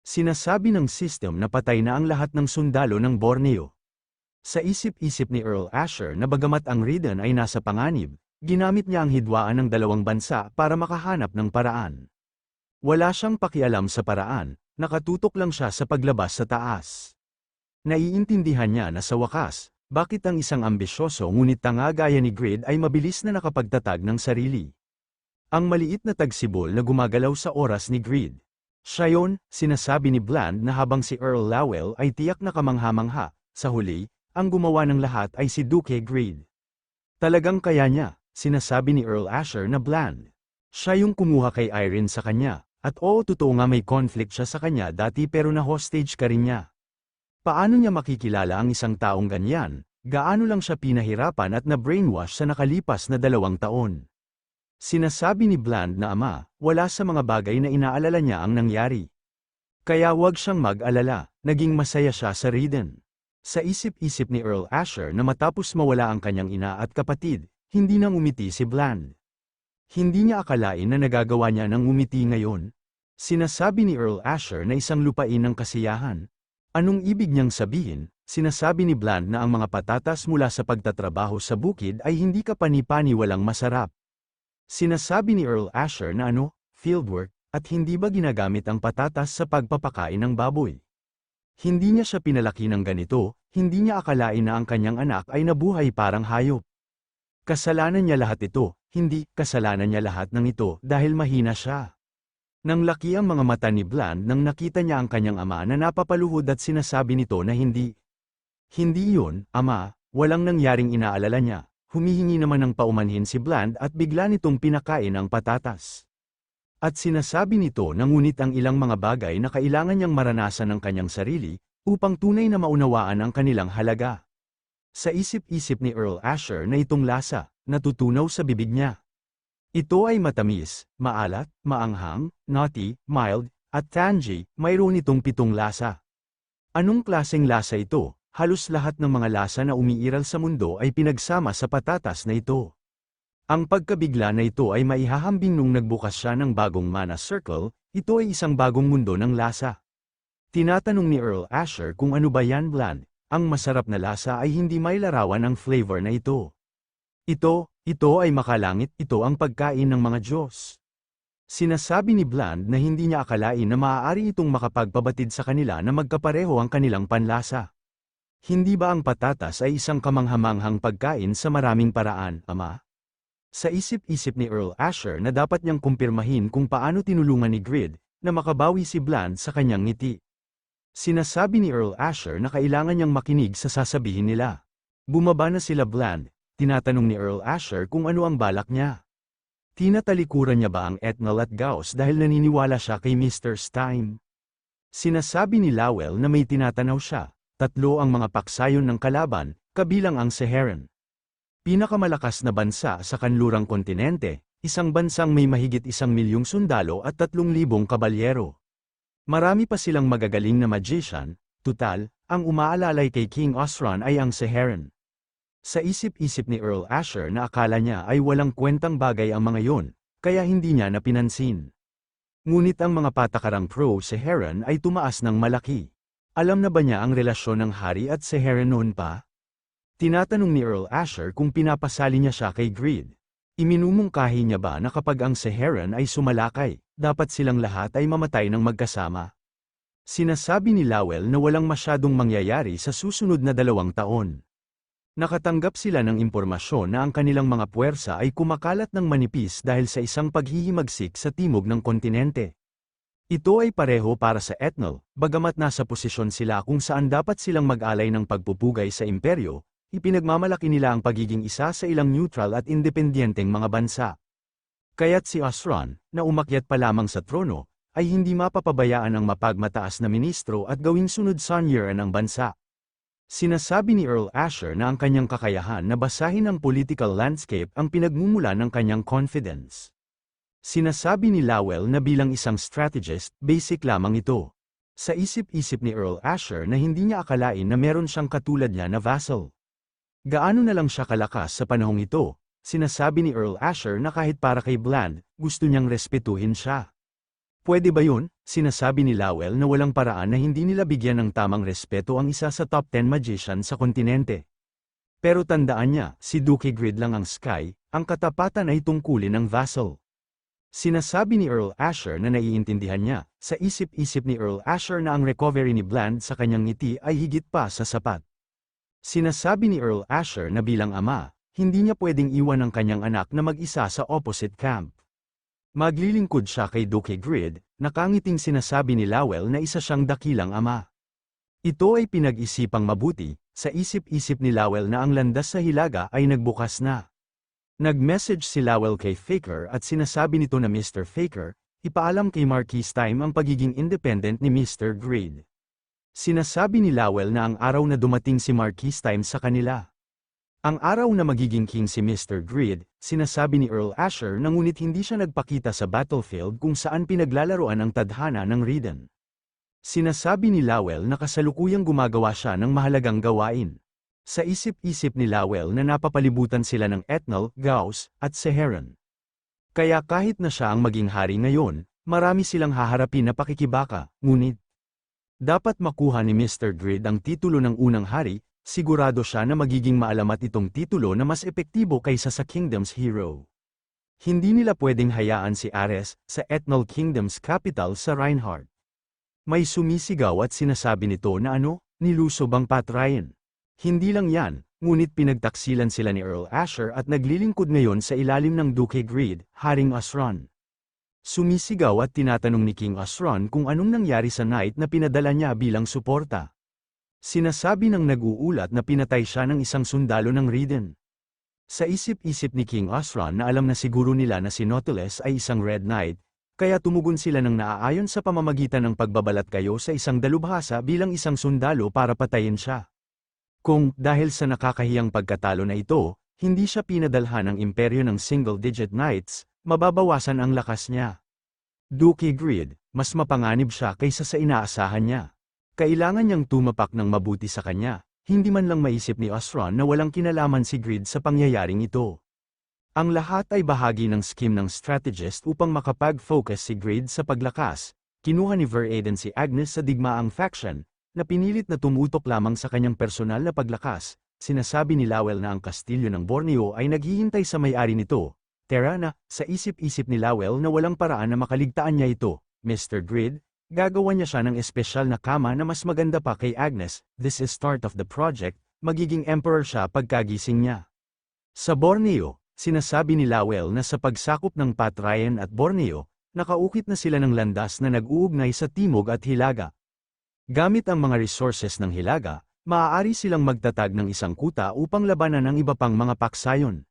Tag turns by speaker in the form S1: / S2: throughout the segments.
S1: Sinasabi ng system na patay na ang lahat ng sundalo ng Borneo. Sa isip-isip ni Earl Asher na bagamat ang Raiden ay nasa panganib, ginamit niya ang hidwaan ng dalawang bansa para makahanap ng paraan. Wala siyang pakialam sa paraan, nakatutok lang siya sa paglabas sa taas. Naiintindihan niya na sa wakas, bakit ang isang ambisyoso ngunit tanga gaya ni Grid ay mabilis na nakapagtatag ng sarili. Ang maliit na tagsibol na gumagalaw sa oras ni Grid. Siya yun, sinasabi ni Bland na habang si Earl Lowell ay tiyak na kamangha-mangha, sa huli, ang gumawa ng lahat ay si Duke Grid. Talagang kaya niya, sinasabi ni Earl Asher na Bland. Siya yung kumuha kay Irene sa kanya, at oo totoo nga may conflict siya sa kanya dati pero na-hostage ka rin niya. Paano niya makikilala ang isang taong ganyan, gaano lang siya pinahirapan at na-brainwash sa nakalipas na 2 taon. Sinasabi ni Bland na ama, wala sa mga bagay na inaalala niya ang nangyari. Kaya wag siyang mag-alala, naging masaya siya sa Raiden. Sa isip-isip ni Earl Asher na matapos mawala ang kanyang ina at kapatid, hindi nang umiti si Bland. Hindi niya akalain na nagagawa niya ng umiti ngayon. Sinasabi ni Earl Asher na isang lupain ng kasiyahan. Anong ibig niyang sabihin? Sinasabi ni Bland na ang mga patatas mula sa pagtatrabaho sa bukid ay hindi kapani-pani walang masarap. Sinasabi ni Earl Asher na fieldwork, at hindi ba ginagamit ang patatas sa pagpapakain ng baboy? Hindi niya siya pinalaki ng ganito, hindi niya akalain na ang kanyang anak ay nabuhay parang hayop. Kasalanan niya lahat ito, hindi, kasalanan niya lahat ng ito dahil mahina siya. Nang laki ang mga mata ni Bland nang nakita niya ang kanyang ama na napapaluhod at sinasabi nito na hindi. Hindi yun, ama, walang nangyaring inaalala niya. Humihingi naman ng paumanhin si Bland at bigla nitong pinakain ang patatas. At sinasabi nito na ngunit ang ilang mga bagay na kailangan niyang maranasan ng kanyang sarili, upang tunay na maunawaan ang kanilang halaga. Sa isip-isip ni Earl Asher na itong lasa, natutunaw sa bibig niya. Ito ay matamis, maalat, maanghang, nutty, mild, at tangy, mayroon itong 7 lasa. Anong klaseng lasa ito? Halos lahat ng mga lasa na umiiral sa mundo ay pinagsama sa patatas na ito. Ang pagkabigla na ito ay maihahambing nung nagbukas siya ng bagong Mana Circle, ito ay isang bagong mundo ng lasa. Tinatanong ni Earl Asher kung ano ba yan Bland, ang masarap na lasa ay hindi may larawan ang flavor na ito. Ito ay makalangit, ito ang pagkain ng mga Diyos. Sinasabi ni Bland na hindi niya akalain na maaari itong makapagpabatid sa kanila na magkapareho ang kanilang panlasa. Hindi ba ang patatas ay isang kamanghamanghang pagkain sa maraming paraan, ama? Sa isip-isip ni Earl Asher na dapat niyang kumpirmahin kung paano tinulungan ni Grid na makabawi si Bland sa kanyang ngiti. Sinasabi ni Earl Asher na kailangan niyang makinig sa sasabihin nila. Bumaba na sila Bland, tinatanong ni Earl Asher kung ano ang balak niya. Tinatalikuran niya ba ang Etnal at Gauss dahil naniniwala siya kay Mr. Stein? Sinasabi ni Lowell na may tinatanaw siya, 3 ang mga paksayon ng kalaban, kabilang ang Saharan. Pinakamalakas na bansa sa kanlurang kontinente, isang bansang may mahigit 1,000,000 sundalo at 3,000 kabalyero. Marami pa silang magagaling na magician, tutal, ang umaalalay kay King Osran ay ang Saharan. Sa isip-isip ni Earl Asher na akala niya ay walang kwentang bagay ang mga yon, kaya hindi niya napinansin. Ngunit ang mga patakarang pro-Saharan ay tumaas ng malaki. Alam na ba niya ang relasyon ng hari at Saharan noon pa? Tinatanong ni Earl Asher kung pinapasali niya siya kay Grid. Iminumungkahi niya ba na kapag ang Saharan ay sumalakay, dapat silang lahat ay mamatay ng magkasama? Sinasabi ni Lowell na walang masyadong mangyayari sa susunod na 2 taon. Nakatanggap sila ng impormasyon na ang kanilang mga puwersa ay kumakalat ng manipis dahil sa isang paghihimagsik sa timog ng kontinente. Ito ay pareho para sa Etnal, bagamat nasa posisyon sila kung saan dapat silang mag-alay ng pagpupugay sa imperyo, ipinagmamalaki nila ang pagiging isa sa ilang neutral at independyenteng mga bansa. Kaya't si Osran, na umakyat pa lamang sa trono, ay hindi mapapabayaan ang mapagmataas na ministro at gawing sunod sanyeran ang bansa. Sinasabi ni Earl Asher na ang kanyang kakayahan na basahin ang political landscape ang pinagmumula ng kanyang confidence. Sinasabi ni Lowell na bilang isang strategist, basic lamang ito. Sa isip-isip ni Earl Asher na hindi niya akalain na meron siyang katulad niya na vassal. Gaano na lang siya kalakas sa panahong ito, sinasabi ni Earl Asher na kahit para kay Bland, gusto niyang respetuhin siya. Pwede ba yun? Sinasabi ni Lowell na walang paraan na hindi nila bigyan ng tamang respeto ang isa sa top 10 magician sa kontinente. Pero tandaan niya, si Duke Grid lang ang Sky, ang katapatan ay tungkulin ng vassal. Sinasabi ni Earl Asher na naiintindihan niya, sa isip-isip ni Earl Asher na ang recovery ni Bland sa kanyang ngiti ay higit pa sa sapat. Sinasabi ni Earl Asher na bilang ama, hindi niya pwedeng iwan ang kanyang anak na mag-isa sa opposite camp. Maglilingkod siya kay Duke Grid, nakangiting sinasabi ni Lowell na isa siyang dakilang ama. Ito ay pinag-isipang mabuti, sa isip-isip ni Lowell na ang landas sa Hilaga ay nagbukas na. Nag-message si Lowell kay Faker at sinasabi nito na Mr. Faker, ipaalam kay Marquis Time ang pagiging independent ni Mr. Grid. Sinasabi ni Lowell na ang araw na dumating si Marquis Time sa kanila. Ang araw na magiging king si Mr. Grid, sinasabi ni Earl Asher na ngunit hindi siya nagpakita sa battlefield kung saan pinaglalaroan ang tadhana ng Riden. Sinasabi ni Lowell na kasalukuyang gumagawa siya ng mahalagang gawain. Sa isip-isip ni Lowell na napapalibutan sila ng Etnal, Gauss, at Seheron. Kaya kahit na siya ang maging hari ngayon, marami silang haharapin na pakikibaka, ngunit dapat makuha ni Mr. Grid ang titulo ng unang hari, sigurado siya na magiging maalamat itong titulo na mas epektibo kaysa sa Kingdom's Hero. Hindi nila pwedeng hayaan si Ares sa Etnal Kingdom's capital sa Reinhardt. May sumisigaw at sinasabi nito na nilusob ang Pat Ryan. Hindi lang yan, ngunit pinagtaksilan sila ni Earl Asher at naglilingkod ngayon sa ilalim ng Duke Grid, Haring Osron. Sumisigaw at tinatanong ni King Osron kung anong nangyari sa knight na pinadala niya bilang suporta. Sinasabi ng nag-uulat na pinatay siya ng isang sundalo ng Riden. Sa isip-isip ni King Osron na alam na siguro nila na si Nautilus ay isang Red Knight, kaya tumugon sila ng naaayon sa pamamagitan ng pagbabalat kayo sa isang dalubhasa bilang isang sundalo para patayin siya. Kung, dahil sa nakakahiyang pagkatalo na ito, hindi siya pinadalhan ng imperyo ng single-digit knights, mababawasan ang lakas niya. Duke Grid, mas mapanganib siya kaysa sa inaasahan niya. Kailangan niyang tumapak ng mabuti sa kanya, hindi man lang maisip ni Osron na walang kinalaman si Grid sa pangyayaring ito. Ang lahat ay bahagi ng scheme ng strategist upang makapag-focus si Grid sa paglakas. Kinuha ni Ver Aiden si Agnes sa digmaang faction, na pinilit na tumutok lamang sa kanyang personal na paglakas. Sinasabi ni Lowell na ang kastilyo ng Borneo ay naghihintay sa may-ari nito. Tera na, sa isip-isip ni Lowell na walang paraan na makaligtaan niya ito, Mr. Grid, gagawa niya siya ng espesyal na kama na mas maganda pa kay Agnes. This is start of the project, magiging emperor siya pagkagising niya. Sa Borneo, sinasabi ni Lowell na sa pagsakop ng Pat Ryan at Borneo, nakaukit na sila ng landas na nag-uugnay sa Timog at Hilaga. Gamit ang mga resources ng Hilaga, maaari silang magtatag ng isang kuta upang labanan ang iba pang mga paksayon.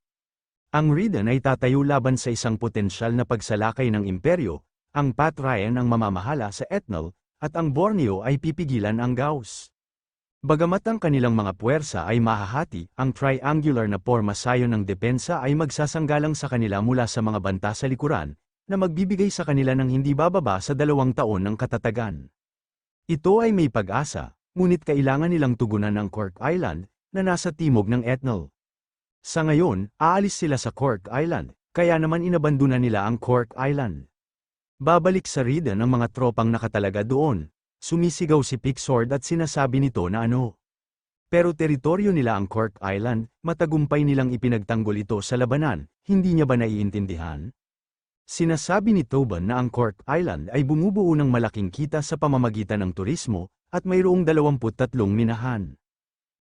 S1: Ang Riden ay tatayo laban sa isang potensyal na pagsalakay ng imperyo, ang Pat Ryan ang mamamahala sa Etnal, at ang Borneo ay pipigilan ang Gauss. Bagamat ang kanilang mga puwersa ay mahahati, ang triangular na pormasayon ng depensa ay magsasanggalang sa kanila mula sa mga banta sa likuran, na magbibigay sa kanila ng hindi bababa sa 2 taon ng katatagan. Ito ay may pag-asa, ngunit kailangan nilang tugunan ang Cork Island, na nasa timog ng Etnal. Sa ngayon, aalis sila sa Cork Island, kaya naman inabandunan nila ang Cork Island. Babalik sa Riden ang mga tropang nakatalaga doon. Sumisigaw si Pixord at sinasabi nito na pero teritoryo nila ang Cork Island, matagumpay nilang ipinagtanggol ito sa labanan, hindi niya ba naiintindihan? Sinasabi ni Tobin na ang Cork Island ay bumubuo ng malaking kita sa pamamagitan ng turismo, at mayroong 23 minahan.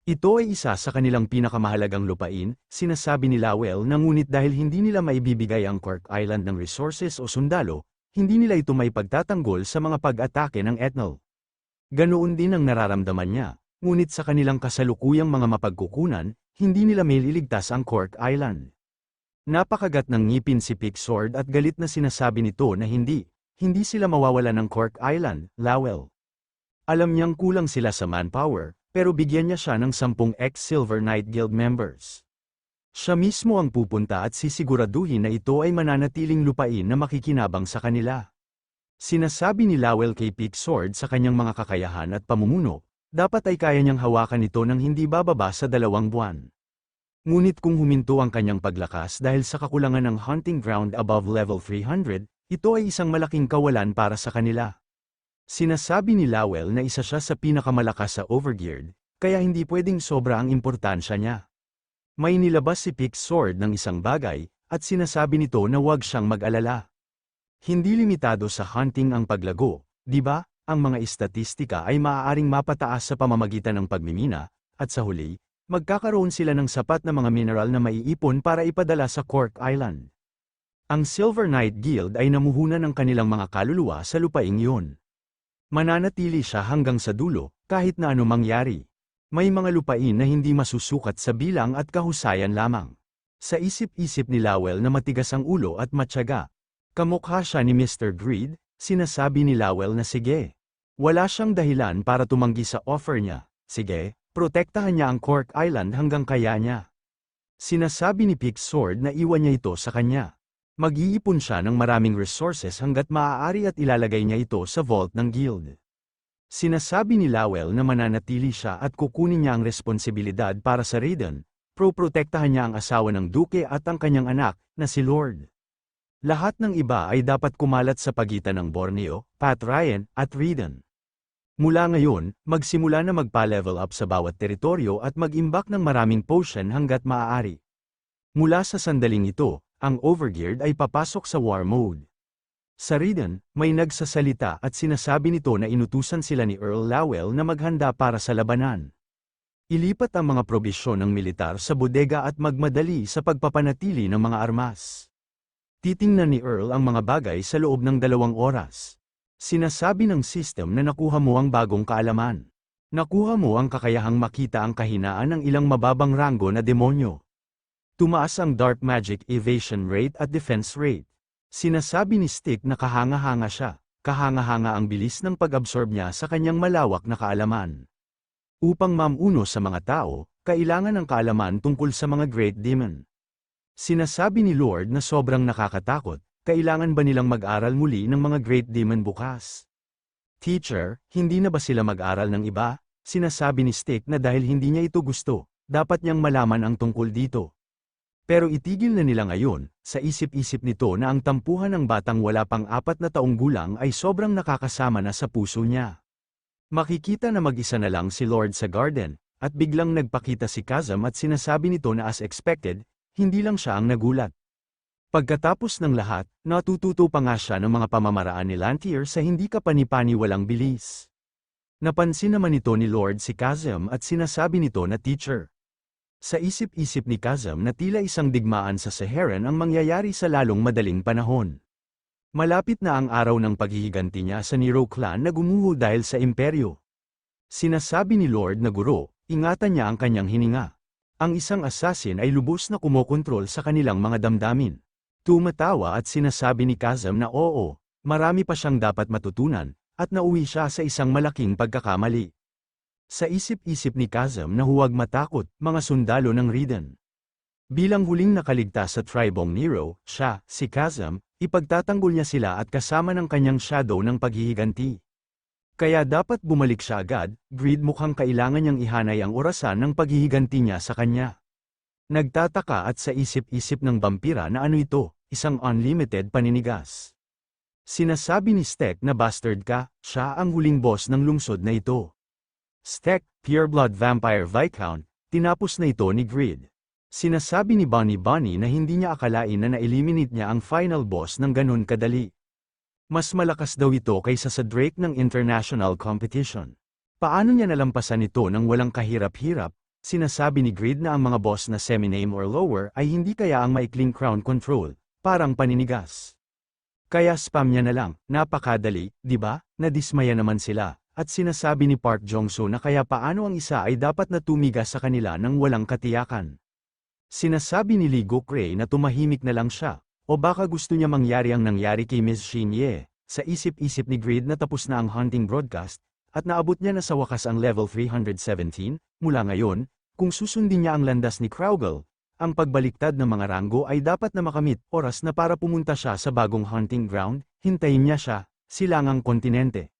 S1: Ito ay isa sa kanilang pinakamahalagang lupain, sinasabi ni Lowell na ngunit dahil hindi nila maibibigay ang Cork Island ng resources o sundalo, hindi nila ito may pagtatanggol sa mga pag-atake ng Etnal. Ganoon din ang nararamdaman niya, ngunit sa kanilang kasalukuyang mga mapagkukunan, hindi nila maililigtas ang Cork Island. Napakagat ng ngipin si Pixord at galit na sinasabi nito na hindi sila mawawala ng Cork Island, Lowell. Alam niyang kulang sila sa manpower, pero bigyan niya siya ng 10 ex-Silver Knight Guild members. Siya mismo ang pupunta at sisiguraduhin na ito ay mananatiling lupain na makikinabang sa kanila. Sinasabi ni Lowell kay Pixord sa kanyang mga kakayahan at pamumuno, dapat ay kaya niyang hawakan ito ng hindi bababa sa 2 buwan. Ngunit kung huminto ang kanyang paglakas dahil sa kakulangan ng hunting ground above level 300, Ito ay isang malaking kawalan para sa kanila. Sinasabi ni Lowell na isa siya sa pinakamalakas sa Overgeared, kaya hindi pwedeng sobra ang importansya niya. May nilabas si Pick Sword ng isang bagay, at sinasabi nito na huwag siyang mag-alala. Hindi limitado sa hunting ang paglago, di ba? Ang mga estatistika ay maaaring mapataas sa pamamagitan ng pagmimina, at sa huli, magkakaroon sila ng sapat na mga mineral na maiipon para ipadala sa Cork Island. Ang Silver Knight Guild ay namuhunan ng kanilang mga kaluluwa sa lupaing iyon. Mananatili siya hanggang sa dulo, kahit na ano mangyari. May mga lupain na hindi masusukat sa bilang at kahusayan lamang. Sa isip-isip ni Lowell na matigas ang ulo at matyaga. Kamukha siya ni Mr. Greed, sinasabi ni Lowell na sige. Wala siyang dahilan para tumanggi sa offer niya. Sige, protektahan niya ang Cork Island hanggang kaya niya. Sinasabi ni Pick Sword na iwan niya ito sa kanya. Mag-iipon siya ng maraming resources hanggat maaari at ilalagay niya ito sa vault ng guild. Sinasabi ni Lowell na mananatili siya at kukunin niya ang responsibilidad para sa Raiden, protektahan niya ang asawa ng Duke at ang kanyang anak, na si Lord. Lahat ng iba ay dapat kumalat sa pagitan ng Borneo, Pat Ryan, at Raiden. Mula ngayon, magsimula na magpa-level up sa bawat teritoryo at mag-imbak ng maraming potion hanggat maaari. Mula sa sandaling ito, ang Overgeared ay papasok sa war mode. Sa Raiden, may nagsasalita at sinasabi nito na inutusan sila ni Earl Lowell na maghanda para sa labanan. Ilipat ang mga probisyon ng militar sa bodega at magmadali sa pagpapanatili ng mga armas. Titingnan ni Earl ang mga bagay sa loob ng 2 oras. Sinasabi ng system na nakuha mo ang bagong kaalaman. Nakuha mo ang kakayahang makita ang kahinaan ng ilang mababang ranggo na demonyo. Tumaas ang Dark Magic Evasion Rate at Defense Rate. Sinasabi ni Stick na kahanga-hanga siya. Kahanga-hanga ang bilis ng pag-absorb niya sa kanyang malawak na kaalaman. Upang mamuno sa mga tao, kailangan ng kaalaman tungkol sa mga Great Demon. Sinasabi ni Lord na sobrang nakakatakot, kailangan ba nilang mag-aral muli ng mga Great Demon bukas? Teacher, hindi na ba sila mag-aral ng iba? Sinasabi ni Stick na dahil hindi niya ito gusto, dapat niyang malaman ang tungkol dito. Pero itigil na nila ngayon, sa isip-isip nito na ang tampuhan ng batang wala pang 4 na taong gulang ay sobrang nakakasama na sa puso niya. Makikita na mag-isa na lang si Lord sa garden, at biglang nagpakita si Kazam at sinasabi nito na as expected, hindi lang siya ang nagulat. Pagkatapos ng lahat, natututo pa nga siya ng mga pamamaraan ni Lantier sa hindi kapani-pani walang bilis. Napansin naman ito ni Lord si Kazam at sinasabi nito na teacher. Sa isip-isip ni Kazam na tila isang digmaan sa Saharan ang mangyayari sa lalong madaling panahon. Malapit na ang araw ng paghihiganti niya sa Nero clan na gumuho dahil sa imperyo. Sinasabi ni Lord na guro, ingatan niya ang kanyang hininga. Ang isang assassin ay lubos na kumokontrol sa kanilang mga damdamin. Tumatawa at sinasabi ni Kazam na oo, marami pa siyang dapat matutunan, at nauwi siya sa isang malaking pagkakamali. Sa isip-isip ni Kazam na huwag matakot, mga sundalo ng Raiden. Bilang huling nakaligtas sa tribong Nero, siya, si Kazam, ipagtatanggol niya sila at kasama ng kanyang shadow ng paghihiganti. Kaya dapat bumalik siya agad, Greed mukhang kailangan niyang ihanay ang orasan ng paghihiganti niya sa kanya. Nagtataka at sa isip-isip ng vampira na ano ito, isang unlimited paninigas. Sinasabi ni Stek na bastard ka, siya ang huling boss ng lungsod na ito. Stek, pureblood vampire viscount, tinapos na ito ni Greed. Sinasabi ni Bonnie na hindi niya akalain na na-eliminate niya ang final boss ng ganun kadali. Mas malakas daw ito kaysa sa Drake ng international competition. Paano niya nalampasan ito nang walang kahirap-hirap? Sinasabi ni Greed na ang mga boss na semi-name or lower ay hindi kaya ang maikling crown control, parang paninigas. Kaya spam niya na lang, napakadali, di ba? Nadismaya naman sila. At sinasabi ni Park Jong-soo na kaya paano ang isa ay dapat na tumigas sa kanila nang walang katiyakan. Sinasabi ni Lee Gokray na tumahimik na lang siya, o baka gusto niya mangyari ang nangyari kay Ms. Shin Ye. Sa isip-isip ni Greed na tapos na ang hunting broadcast, at naabot niya na sa wakas ang level 317, mula ngayon, kung susundin niya ang landas ni Kraugle, ang pagbaliktad ng mga ranggo ay dapat na makamit oras na para pumunta siya sa bagong hunting ground, hintayin niya siya, silangang kontinente.